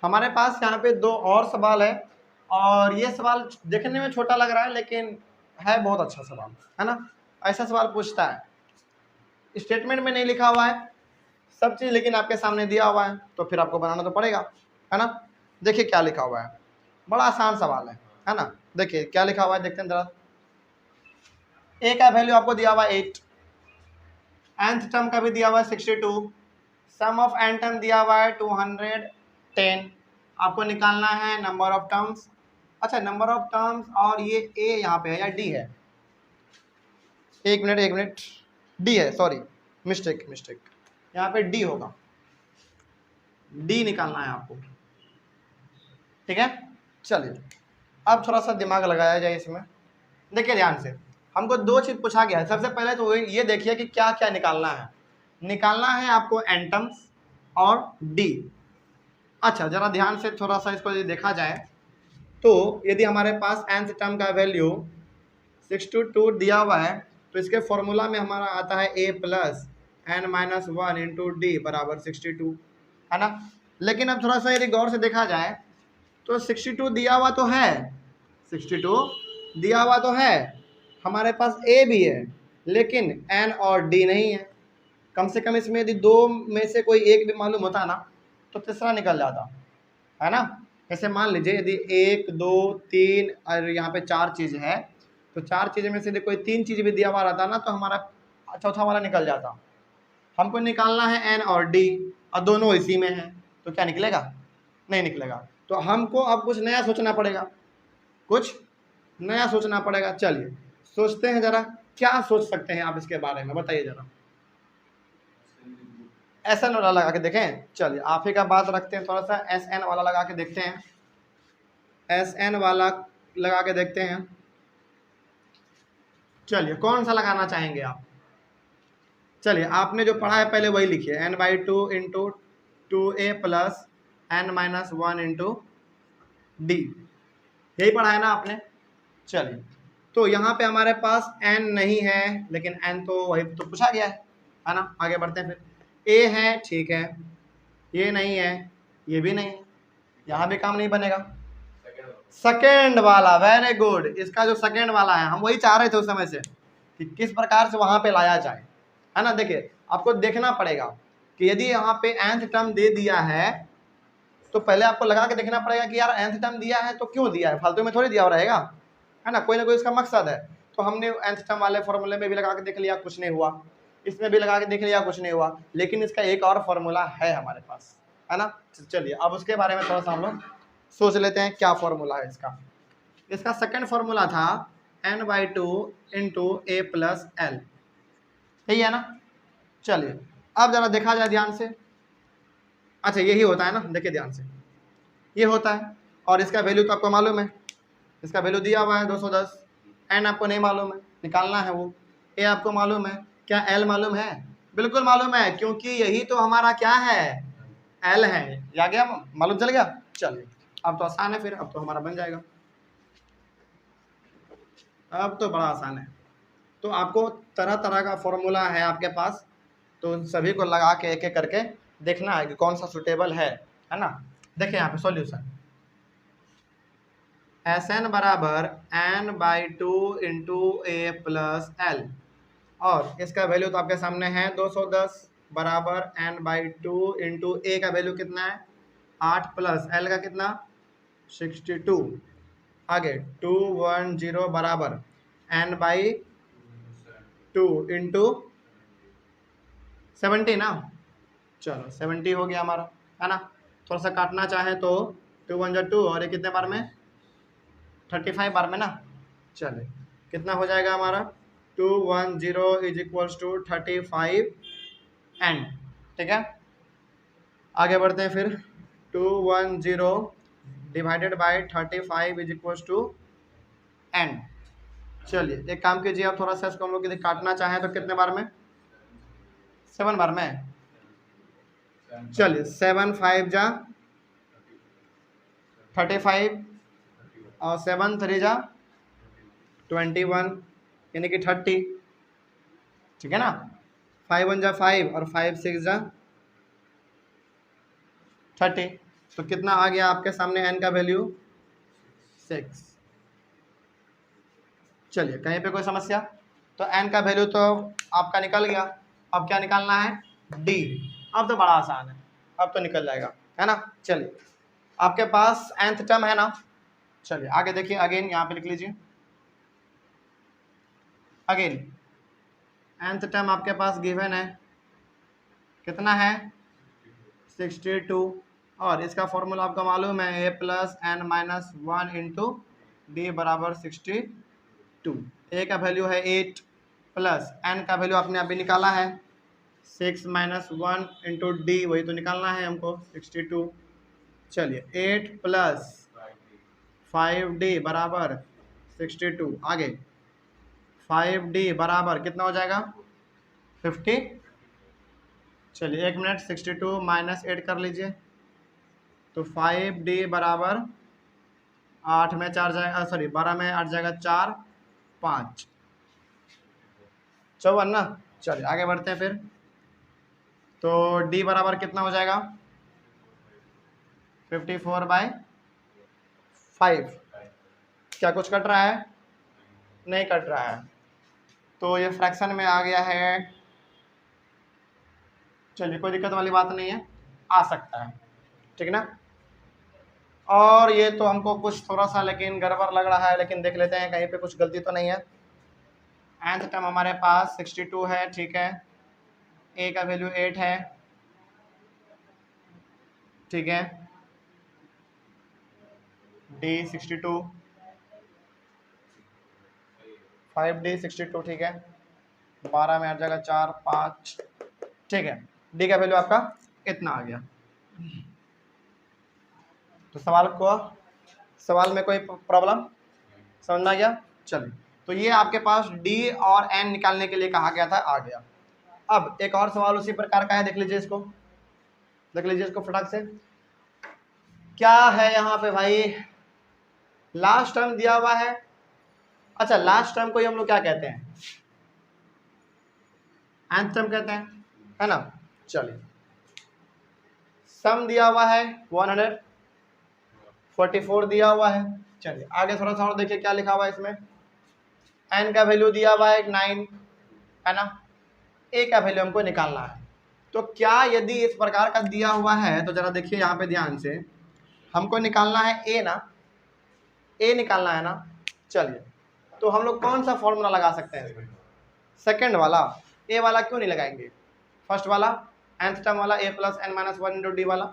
हमारे पास यहाँ पे दो और सवाल है, और ये सवाल देखने में छोटा लग रहा है लेकिन है बहुत अच्छा सवाल, है ना। ऐसा सवाल पूछता है, स्टेटमेंट में नहीं लिखा हुआ है सब चीज़, लेकिन आपके सामने दिया हुआ है, तो फिर आपको बनाना तो पड़ेगा, है ना। देखिए क्या लिखा हुआ है, बड़ा आसान सवाल है ना। देखिए क्या लिखा हुआ है, देखते हैं जरा। ए का वैल्यू आपको दिया हुआ है 8, nth टर्म का भी दिया हुआ है 62, सम ऑफ n टर्म दिया हुआ है 210। आपको निकालना है नंबर ऑफ टर्म्स। अच्छा, नंबर ऑफ टर्म्स, और ये ए यहाँ पे है या डी है? एक मिनट, डी है, सॉरी, मिस्टेक, यहाँ पे डी होगा, डी निकालना है आपको, ठीक है। चलिए अब थोड़ा सा दिमाग लगाया जाए इसमें। देखिए ध्यान से, हमको दो चीज पूछा गया है। सबसे पहले तो ये देखिए कि क्या क्या निकालना है। निकालना है आपको n टर्म्स और d। अच्छा, जरा ध्यान से थोड़ा सा इसको यदि देखा जाए तो यदि हमारे पास nth टर्म का वैल्यू 62 दिया हुआ है, तो इसके फॉर्मूला में हमारा आता है a plus n minus 1 into d बराबर 62, है ना। लेकिन अब थोड़ा सा यदि गौर से देखा जाए तो 62 दिया हुआ तो है, 62 दिया हुआ तो है, हमारे पास a भी है, लेकिन n और d नहीं है। कम से कम इसमें यदि दो में से कोई एक भी मालूम होता ना तो तीसरा निकल जाता, है ना। ऐसे मान लीजिए यदि 1 2 3 और यहाँ पे 4 चीज़ है, तो 4 चीज़ में से यदि कोई 3 चीज़ भी दिया हुआ रहता ना तो हमारा चौथा वाला निकल जाता। हमको निकालना है n और d, और दोनों इसी में है, तो क्या निकलेगा? नहीं निकलेगा। तो हमको अब कुछ नया सोचना पड़ेगा, कुछ नया सोचना पड़ेगा। चलिए सोचते हैं जरा, क्या सोच सकते हैं आप इसके बारे में, बताइए जरा। SN वाला लगा के देखें। चलिए आप ही का बात रखते हैं, थोड़ा सा SN वाला लगा के देखते हैं, SN वाला लगा के देखते हैं। चलिए कौन सा लगाना चाहेंगे आप? चलिए आपने जो पढ़ा है पहले वही लिखिए, n/2 into 2a plus n minus 1 into D, यही पढ़ा है ना आपने। चलिए तो यहाँ पे हमारे पास n नहीं है, लेकिन n तो वही तो पूछा गया है ना। आगे बढ़ते हैं फिर। a है, ठीक है, ये नहीं है, ये भी नहीं है, यहाँ भी काम नहीं बनेगा। सेकेंड वाला, वेरी गुड, इसका जो सेकेंड वाला है हम वही चाह रहे थे उस समय से कि किस प्रकार से वहां पे लाया जाए, है ना। देखिए आपको देखना पड़ेगा कि यदि यहाँ पे nth टर्म दे दिया है तो पहले आपको लगा के देखना पड़ेगा कि यार nth टर्म दिया है तो क्यों दिया है, फालतू में थोड़ी दिया हुआ रहेगा, है ना कोई इसका मकसद है। तो हमने nth टर्म वाले फॉर्मूले में भी लगा के देख लिया, कुछ नहीं हुआ, इसमें भी लगा के देख लिया, कुछ नहीं हुआ, लेकिन इसका एक और फॉर्मूला है हमारे पास, है ना। चलिए अब उसके बारे में थोड़ा सा हम लोग सोच लेते हैं क्या फॉर्मूला है इसका। इसका सेकंड फॉर्मूला था n/2 इंटू ए प्लस एल, यही है ना। चलिए अब जरा देखा जाए ध्यान से। अच्छा यही होता है ना, देखिए ध्यान से, ये होता है, और इसका वैल्यू तो आपको मालूम है, इसका वैल्यू दिया हुआ है 210। n आपको नहीं मालूम है, निकालना है वो। a आपको मालूम है, क्या l मालूम है? बिल्कुल मालूम है, क्योंकि यही तो हमारा क्या है, l है। या गया, मालूम चल गया। चलिए अब तो आसान है, फिर अब तो हमारा बन जाएगा, अब तो बड़ा आसान है। तो आपको तरह तरह का फॉर्मूला है आपके पास, तो उन सभी को लगा के एक एक करके देखना है कि कौन सा सुटेबल है ना। देखिए यहाँ पे सॉल्यूशन, Sn बराबर n/2 इंटू ए प्लस एल, और इसका वैल्यू तो आपके सामने है 210 बराबर n/2 इंटू ए का वैल्यू कितना है 8 प्लस एल का कितना 62, आगे 210 बराबर n/2 इंटू 70 ना। चलो 70 हो गया हमारा, है ना। थोड़ा सा काटना चाहे तो 2 1 2, और ये कितने बार में 35 बार में ना। चलिए कितना हो जाएगा हमारा 210 इज इक्वल्स टू 35 n, ठीक है। आगे बढ़ते हैं फिर, 210 divided by 35 is equals to n। चलिए एक काम कीजिए आप, थोड़ा सा इसको हम लोग यदि काटना चाहें तो कितने बार में 7 बार में। चलिए 7 5 जा 35, और 7 3 जा 21, यानी कि 30, ठीक है ना। 5 1 जा 5, और 5 6 जा 30, तो कितना आ गया आपके सामने n का वैल्यू 6। चलिए कहीं पे कोई समस्या? तो n का वैल्यू तो आपका निकल गया। अब क्या निकालना है? d। अब तो बड़ा आसान है, अब तो निकल जाएगा, है ना। चलिए आपके पास nth टर्म है ना। चलिए आगे देखिए, अगेन यहाँ पे लिख लीजिए। अगेन nth टर्म आपके पास गिवन है, कितना है? 62। और इसका फॉर्मूला आपको मालूम है, a plus n minus 1 into d बराबर 62। a का वैल्यू है 8 प्लस n का वैल्यू आपने अभी निकाला है 6 माइनस 1 इंटू डी, वही तो निकालना है हमको 62। चलिए 8 प्लस 5d बराबर 62। आगे 5d बराबर कितना हो जाएगा? 50। चलिए 1 मिनट, 62 माइनस 8 कर लीजिए, तो 5d बराबर 8 में 4 जाएगा, सॉरी 12 में 8 जाएगा, 4 5 54 ना। चलिए आगे बढ़ते हैं फिर। तो d बराबर कितना हो जाएगा? 54/5। क्या कुछ कट रहा है? नहीं कट रहा है, तो ये फ्रैक्शन में आ गया है। चलिए कोई दिक्कत वाली बात नहीं है, आ सकता है, ठीक ना। और ये तो हमको कुछ थोड़ा सा लेकिन गड़बड़ लग रहा है, लेकिन देख लेते हैं कहीं पे कुछ गलती तो नहीं है। nth टर्म हमारे पास 62 है, ठीक है। a का वैल्यू 8 है, ठीक है। d 62, 5d 62, ठीक है। 12 में 8 जाएगा, 4 5, ठीक है। d का वैल्यू आपका इतना आ गया। तो सवाल में कोई प्रॉब्लम समझ में आ गया? चलिए, तो ये आपके पास d और n निकालने के लिए कहा गया था, आ गया। अब एक और सवाल उसी प्रकार का है, देख लीजिए इसको, देख लीजिए इसको फटाक से। क्या है यहाँ पे भाई? लास्ट टर्म दिया हुआ है। अच्छा, लास्ट टर्म को ही हम लोग क्या कहते हैं? nth टर्म कहते हैं, है ना। चलिए सम दिया हुआ है 144 दिया हुआ है। चलिए आगे थोड़ा सा और देखिए क्या लिखा हुआ है इसमें। n का वैल्यू दिया हुआ है 9, है ना। a का वैल्यू हमको निकालना है। तो क्या यदि इस प्रकार का दिया हुआ है, तो जरा देखिए यहाँ पे ध्यान से, हमको निकालना है a ना, a निकालना है ना। चलिए तो हम लोग कौन सा फॉर्मूला लगा सकते हैं इसमें? सेकंड वाला, a वाला क्यों नहीं लगाएंगे? फर्स्ट वाला nth टर्म वाला, a plus n minus 1 into d वाला।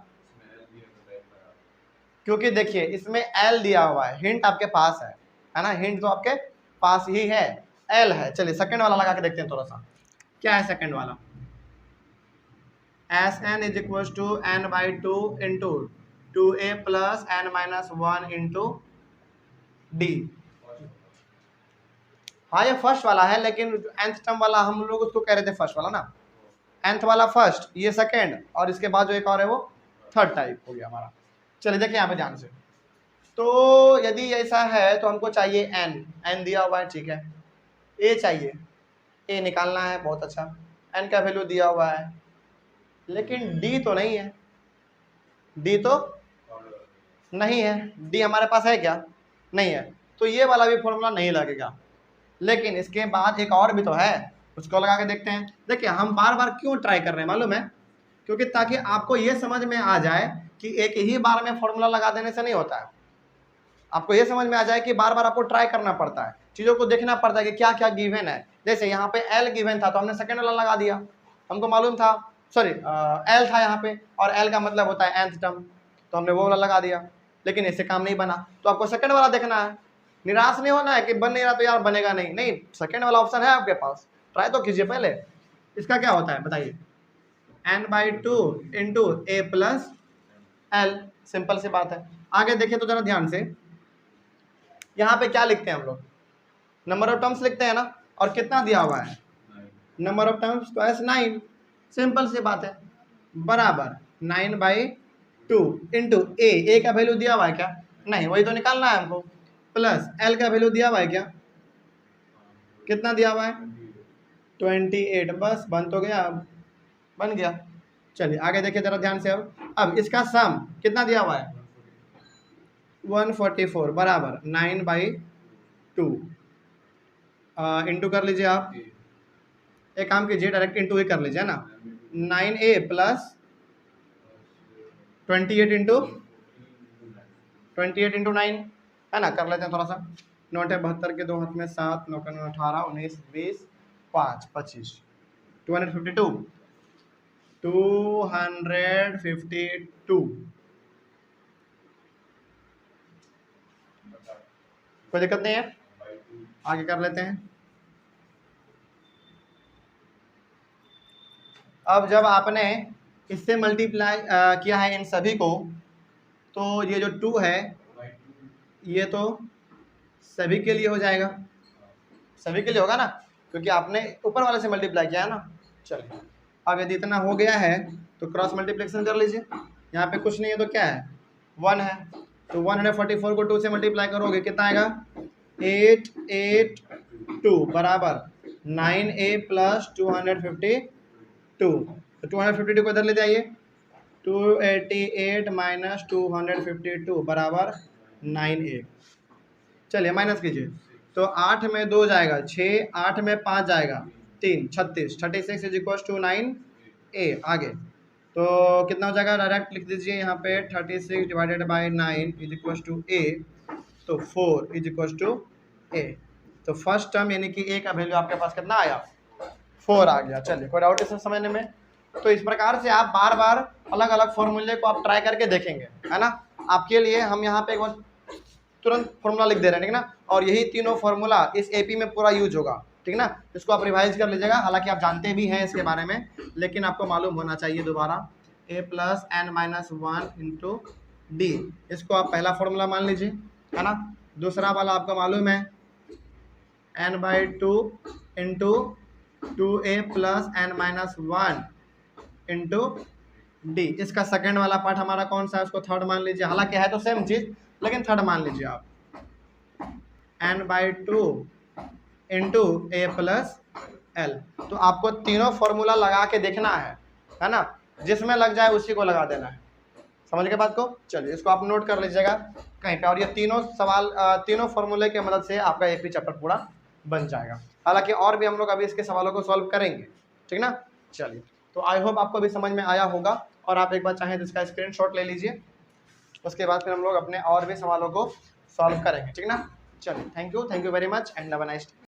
क्योंकि देखिए इसमें l दिया हुआ है, हिंट आपके पास है ना, हिंट तो आपके पास ही है, l है। चलिए सेकंड वाला लगा के देखते हैं थोड़ा सा, क्या है सेकंड वाला? S n is equal to n by 2 into 2a plus n minus 1 into d. हाँ ये फर्स्ट वाला है, लेकिन nth टर्म वाला हम लोग उसको कह रहे थे फर्स्ट वाला ना, nth वाला फर्स्ट, ये सेकंड, और इसके बाद जो एक और है वो थर्ड टाइप हो गया हमारा। चलिए देखिए यहाँ पे ध्यान से। तो यदि ऐसा है तो हमको चाहिए n दिया हुआ है, ठीक है। a चाहिए, a निकालना है, बहुत अच्छा। n का वैल्यू दिया हुआ है, लेकिन d तो नहीं है, d तो नहीं है, d हमारे पास है क्या? नहीं है, तो ये वाला भी फॉर्मूला नहीं लगेगा। लेकिन इसके बाद एक और भी तो है, उसको लगा के देखते हैं। देखिए हम बार बार क्यों ट्राई कर रहे हैं मालूम है? क्योंकि ताकि आपको ये समझ में आ जाए कि एक ही बार में फॉर्मूला लगा देने से नहीं होता है। आपको ये समझ में आ जाए कि बार बार आपको ट्राई करना पड़ता है, चीज़ों को देखना पड़ता है कि क्या क्या गिवन है। जैसे यहाँ पे l गिवन था तो हमने सेकंड वाला लगा दिया, हमको मालूम था, सॉरी l था यहाँ पे, और l का मतलब होता है nth टर्म, तो हमने वो वाला लगा दिया। लेकिन इससे काम नहीं बना, तो आपको सेकंड वाला देखना है। निराश नहीं होना है कि बन नहीं रहा तो यार बनेगा नहीं, नहीं, सेकंड वाला ऑप्शन है आपके पास, ट्राई तो कीजिए पहले। इसका क्या होता है बताइए? n/2 इंटू ए प्लस एल, सिंपल सी बात है। आगे देखिए तो जरा ध्यान से, यहाँ पे क्या लिखते हैं हम लोग? नंबर ऑफ टर्म्स लिखते हैं ना, और कितना दिया हुआ है? नंबर ऑफ टर्म्स तो एस 9, सिंपल सी बात है, बराबर 9/2 इंटू ए का वैल्यू दिया हुआ है क्या? नहीं, वही तो निकालना है हमको, प्लस एल का वैल्यू दिया हुआ है क्या? कितना दिया हुआ है? 28। बस बन तो गया, अब बन गया। चलिए आगे देखिए जरा ध्यान से। अब इसका सम कितना दिया हुआ है 144 बराबर 9/2 इंटू कर लीजिए आप। एक काम कीजिए डायरेक्ट इंटू ही कर लीजिए ना। 9a प्लस 28 इंटू 9 है ना। कर लेते हैं थोड़ा सा। 9 72 के 2 हाथ में 7 9 का 18 19 20 5 25 252 कोई दिक्कत नहीं है, आगे कर लेते हैं। अब जब आपने इससे मल्टीप्लाई किया है इन सभी को, तो ये जो 2 है ये तो सभी के लिए हो जाएगा, सभी के लिए होगा ना, क्योंकि आपने ऊपर वाले से मल्टीप्लाई किया है ना। चलिए अब यदि इतना हो गया है तो क्रॉस मल्टीप्लिकेशन कर लीजिए। यहाँ पे कुछ नहीं है तो क्या है 1 है, तो 144 को 2 से मल्टीप्लाई करोगे कितना आएगा 882 बराबर 9a प्लस 252। तो 252 को इधर ले जाइए। 288 माइनस 252 बराबर 9a। चलिए माइनस कीजिए, तो 8 में 2 जाएगा 6, 8 में 5 जाएगा 3 36 36 इज इक्वल टू 9a। आगे तो कितना हो जाएगा डायरेक्ट लिख दीजिए यहाँ पे 36 divided by 9 is equal to a, तो 4 इज इक्वल टू a। तो फर्स्ट टर्म यानी कि a का वैल्यू आपके पास कितना आया 4 आ गया। चलिए कोई डाउट इसे समझने में। तो इस प्रकार से आप बार बार अलग अलग फॉर्मूले को आप ट्राई करके देखेंगे, है ना। आपके लिए हम यहाँ पे एक बार तुरंत फॉर्मूला लिख दे रहे हैं, ठीक ना। और यही तीनों फॉर्मूला इस एपी में पूरा यूज होगा, ठीक ना। इसको आप रिवाइज कर लीजिएगा, हालांकि आप जानते भी हैं इसके बारे में, लेकिन आपको मालूम होना चाहिए दोबारा। a plus n minus 1 into D, इसको आप पहला फॉर्मूला मान लीजिए, है ना। दूसरा वाला आपको मालूम है n/2 into 2a plus n minus 1 into D. इसका सेकेंड वाला पार्ट हमारा कौन सा है, उसको थर्ड मान लीजिए। हालांकि है तो सेम चीज, लेकिन थर्ड मान लीजिए आप। n/2 इंटू ए प्लस एल। तो आपको तीनों फॉर्मूला लगा के देखना है ना। जिसमें लग जाए उसी को लगा देना है। समझ के बात को। चलिए इसको आप नोट कर लीजिएगा कहीं पे। और ये तीनों सवाल तीनों फॉर्मूले की मदद से आपका एपी चैप्टर पूरा बन जाएगा। हालांकि और भी हम लोग अभी इसके सवालों को सॉल्व करेंगे, ठीक ना। चलिए तो आई होप आपको भी समझ में आया होगा, और आप एक बार चाहें तो इसका स्क्रीनशॉट ले लीजिए। उसके बाद फिर हम लोग अपने और भी सवालों को सॉल्व करेंगे, ठीक ना। चलिए thank you very much and have a nice day.